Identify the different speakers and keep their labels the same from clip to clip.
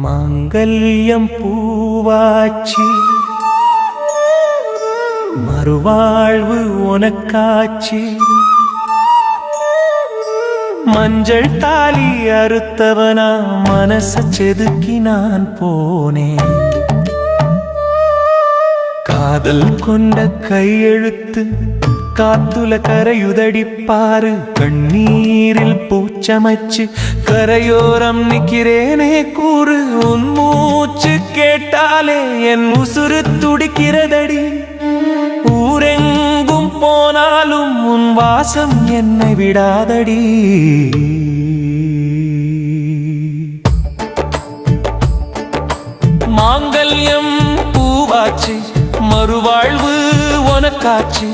Speaker 1: மாங்கல்யம் பூவாச்சி மறுவாழ்வு உனக்காச்சி மஞ்சள் தாலி அறுத்தவனா மனச செதுக்கி நான் போனேன். காதல் கொண்ட கையெழுத்து காத்துல கரையுதடிப்பாரு, கண்ணீரில் பூச்சமைச்சு கரையோரம் நிக்கிறேனே கூறு. உன் மூச்சு கேட்டாலே என் உசுறு துடிக்கிறதடி, ஊரெங்கும் போனாலும் உன் வாசம் என்னை விடாதடி. மாங்கல்யம் பூவாச்சு மறுவாழ்வு உனக்காச்சு,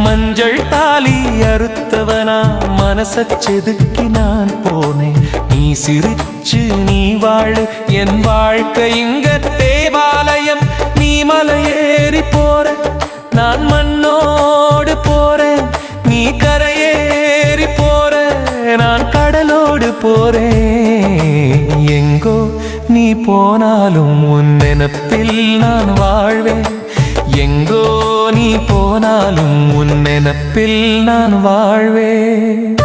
Speaker 1: மஞ்சள் தாலி அறுத்தவனா மனச செதுக்கி நான் போனேன். நீ சிரிச்சு நீ வாழு, என் வாழ்க்கை இங்க தேவாலயம். நீ மலையேறி போற, நான் மண்ணோடு போறேன். நீ கரையேறி போற, நான் கடலோடு போறேன். எங்கோ நீ போனாலும் உன் நினைப்பில் நான் வாழ்வேன். எங்கோ நீ போனாலும் உன் நினைப்பில் நான் வாழ்வேன்.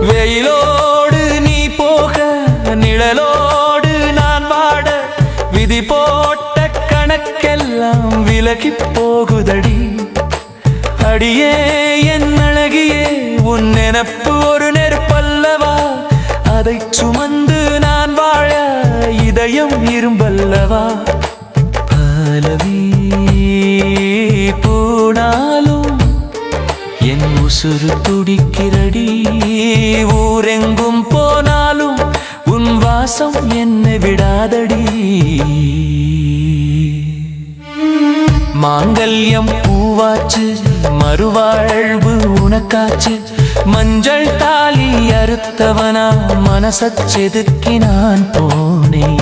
Speaker 1: வெயிலோடு நீ போக, நிழலோடு நான் வாட, விதி போட்ட கணக்கெல்லாம் விலகி போகுதடி. அடியே என் அழகியே, உன் நினப்பு ஒரு நெருப்பல்லவா, அதை சுமந்து நான் வாழ இதயம் இரும்பல்லவா. பலவி போனாலும் என் உசுறு துடிக்கிறடி, ஊரெங்கும் போனாலும் உன் வாசம் என்னை விடாதடி. மாங்கல்யம் பூவாச்சு மறுவாழ்வு உனக்காச்சு, மஞ்சள் தாலி அறுத்தவனா மனச செதுக்கி நான் போனேன்.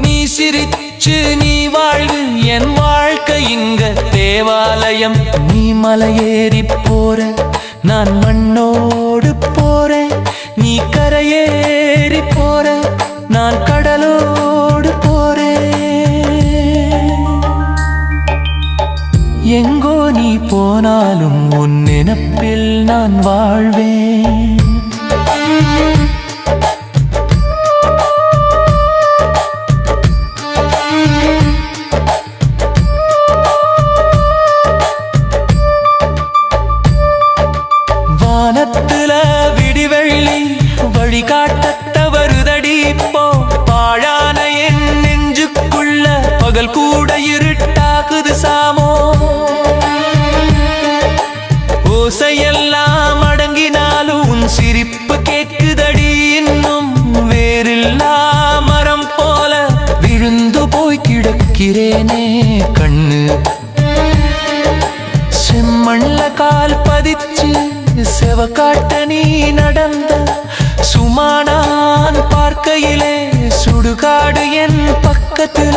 Speaker 1: நீ சிரிச்சு நீ வாழ்வு, என் வாழ்க்கை இங்க தேவாலயம். நீ மலையேறி போற, நான் மண்ணோடு போறேன். நீ கரையேறி போற, நான் கடலோடு போறேன். எங்கோ நீ போனாலும் உன் நினைப்பில் நான் வாழ்வேன். வானத்துல விடிவெள்ளி வழிகாட்ட வருதடி, போ பாழான என் நெஞ்சுக்குள்ள பகல் கூட இருட்டாக்குது சாமோ. ஓசையெல்லாம் அடங்கினாலும் உன் சிரிப்பு கேக்குதடி, இன்னும் வேறில்லா மரம் போல விழுந்து போய் கிடக்கிறேனே. கண்ணு செம்மண்ல கால் பதிச்சு செவக்காட்ட நீ நடந்த சுமானான் பார்க்கையிலே சுடுகாடு என் பக்கத்துல.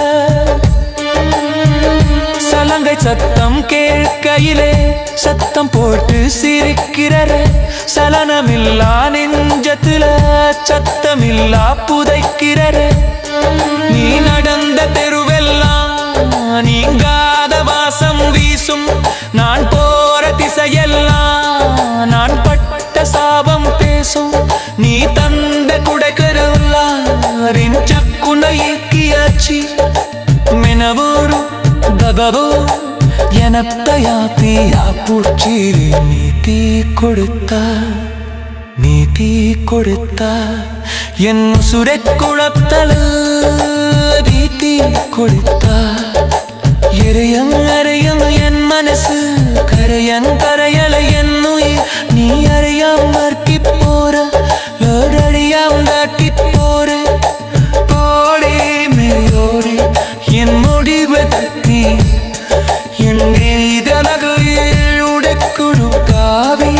Speaker 1: சலங்கை சத்தம் கேட்கையிலே சத்தம் போட்டு சிரிக்கிற, சலனமில்லா நெஞ்சத்துல சத்தமில்லா புதைக்கிற. நீ நடந்த தெருவெல்லாம் நீங்காத வாசம் வீசும், நான் போற திசையெல்லாம் நான் பட்ட சாபம் பேசும். நீ தந்த குடைக்கருளாரின் சக்குனை இயக்கியாச்சி, மெனவோரு தகவோ எனத்தையா தீயா பூச்சி. நீ தீ கொடுத்தா, நீ தீ கொடுத்தா, என் சுரை குழத்தல நீ தீ கொடுத்தா. எரையம் அறையம் என் மனசு, கரையன் கரையல என் உயிர். நீ அறியாம போற, லோடறியாம போற, இதனது உடைக்குழு காவி